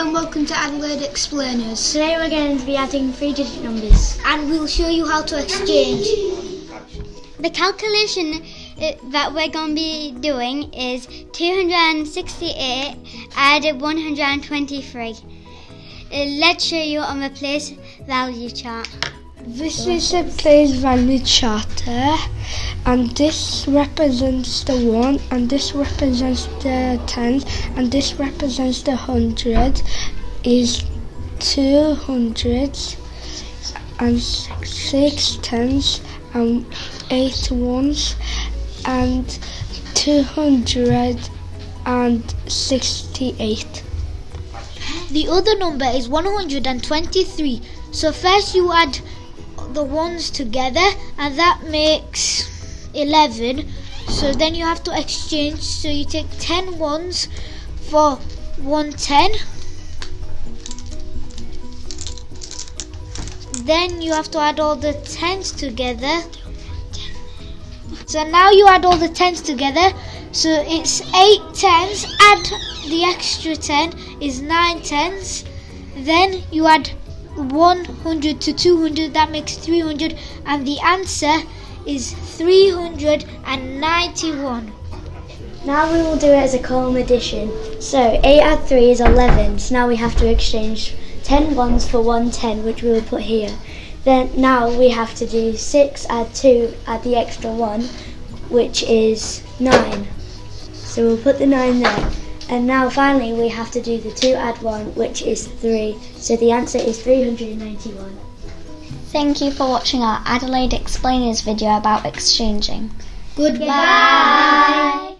and welcome to Adelaide Explainers. Today we're going to be adding 3-digit numbers. And we'll show you how to exchange. The calculation that we're going to be doing is 268 add 123. Let's show you on the place value chart. This is the place value charter, and this represents the 1, and this represents the 10, and this represents the 100, is 2 hundreds, and 6 tens, and 8 ones, and 268. The other number is 123. So first you add the ones together, and that makes 11. So then you have to exchange. So you take 10 ones for 1 10. Then you have to add all the 10s together. So now you add all the 10s together. So it's 8 10s. Add the extra 10 is 9 10s. Then you add 100 to 200, that makes 300, and the answer is 391. Now we will do it as a column addition. So 8 add 3 is 11. So now we have to exchange 10 ones for 1 10, which we will put here. Then now we have to do 6 add 2, add the extra 1, which is 9. So we'll put the 9 there. And now finally we have to do the 2 add 1, which is 3. So the answer is 391. Thank you for watching our Adelaide Explainers video about exchanging. Goodbye.